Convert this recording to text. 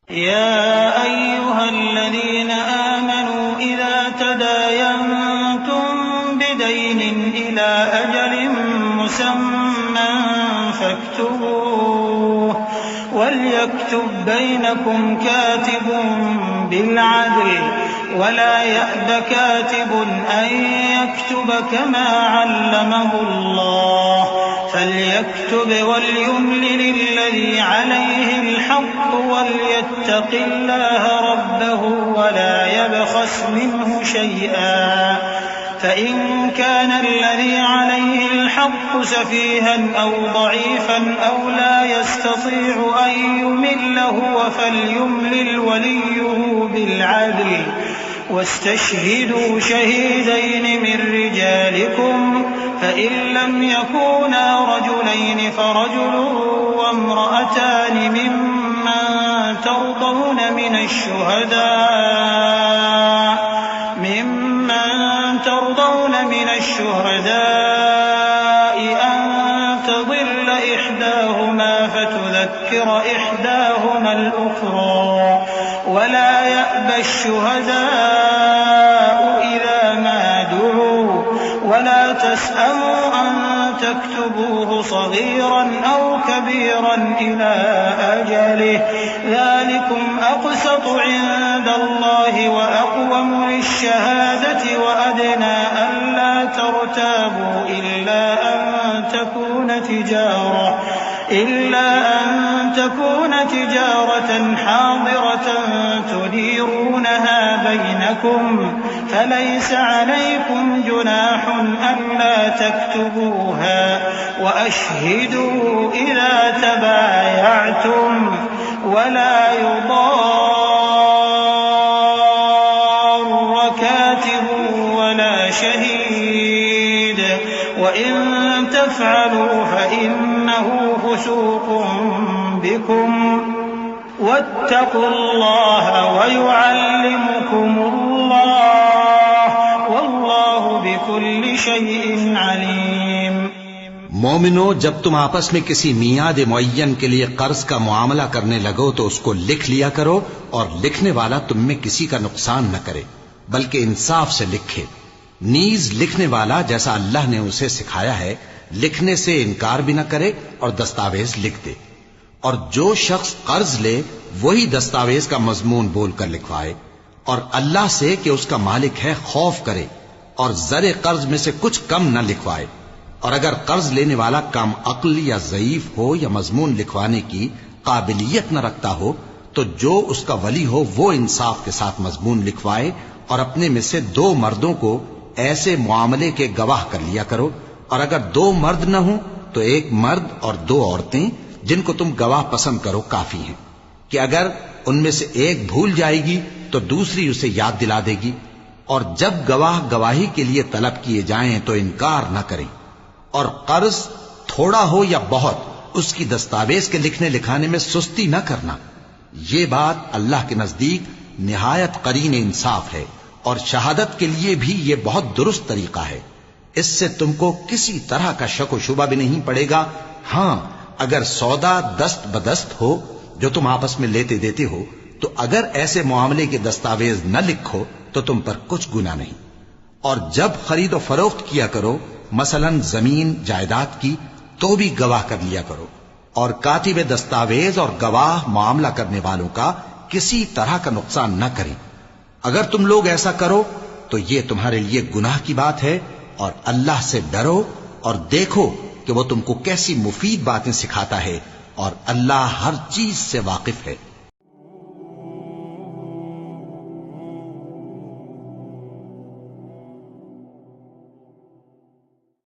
يا أيها الذين آمنوا إذا تداينتم بدين إلى أجل مسمى فاكتبوه وليكتب بينكم كاتب بالعدل ولا يأب كاتب أن يكتب كما علمه الله فليكتب وليملل الذي عليه الحق وليتق الله ربه ولا يبخس منه شيئا فإن كان الذي عليه الحق سفيها أو ضعيفا أو لا يستطيع أن يمل هو فليملل وليه بالعدل واستشهدوا شهيدين من رجالكم فإن لم يكونا رجلين فرجل وامرأتان ممن ترضون من الشهداء أن تضل إحداهما فتذكر إحداهما الأخرى ولا يأبى الشهداء إذا ما دعوا ولا تسأموا أن تكتبوه صغيرا أو كبيرا إلى أجله ذلكم أقسط عند الله وأقوم للشهادة وأدنى ألا ترتابوا إلا أن تكون تجارة حاضرة تديرونها بينكم فليس عليكم جناح ألا تكتبوها وأشهدوا إذا تبايعتم ولا يضار كاتب ولا شهيد وإن تفعلوا فإنه فسوق بكم واتقوا الله ويعلمكم الله والله بكل شيء عليم. مومنو، جب تم آپس میں کسی میعاد معین کے لیے قرض کا معاملہ کرنے لگو تو اس کو لکھ لیا کرو اور لکھنے والا تم میں کسی کا نقصان نہ کرے بلکہ انصاف سے لکھے. نیز لکھنے والا جیسا اللہ نے اسے سکھایا ہے لکھنے سے انکار بھی نہ کرے اور دستاویز لکھ دے. اور جو شخص قرض لے وہی دستاویز کا مضمون بول کر لکھوائے اور اللہ سے کہ اس کا مالک ہے خوف کرے اور زر قرض میں سے کچھ کم نہ لکھوائے. اور اگر قرض لینے والا کم عقل یا ضعیف ہو یا مضمون لکھوانے کی قابلیت نہ رکھتا ہو تو جو اس کا ولی ہو وہ انصاف کے ساتھ مضمون لکھوائے اور اپنے میں سے 2 مردوں کو ایسے معاملے کے گواہ کر لیا کرو. اور اگر 2 مرد نہ ہوں تو 1 مرد اور 2 عورتیں جن کو تم گواہ پسند کرو کافی ہیں کہ اگر ان میں سے ایک بھول جائے گی تو دوسری اسے یاد دلا دے گی. اور جب گواہ گواہی کے لیے طلب کیے جائیں تو انکار نہ کریں. اور قرض تھوڑا ہو یا بہت اس کی دستاویز کے لکھنے لکھانے میں سستی نہ کرنا. یہ بات اللہ کے نزدیک نہایت قرین انصاف ہے اور شہادت کے لیے بھی یہ بہت درست طریقہ ہے. اس سے تم کو کسی طرح کا شک و شبہ بھی نہیں پڑے گا. ہاں اگر سودا دست بدست ہو جو تم آپس میں لیتے دیتے ہو تو اگر ایسے معاملے کے دستاویز نہ لکھو تو تم پر کچھ گناہ نہیں. اور جب خرید و فروخت کیا کرو مثلا زمین جائیداد کی تو بھی گواہ کر لیا کرو. اور کاتب دستاویز اور گواہ معاملہ کرنے والوں کا کسی طرح کا نقصان نہ کریں. اگر تم لوگ ایسا کرو تو یہ تمہارے لیے گناہ کی بات ہے. اور اللہ سے ڈرو اور دیکھو کہ وہ تم کو کیسی مفید باتیں سکھاتا ہے اور اللہ ہر چیز سے واقف ہے.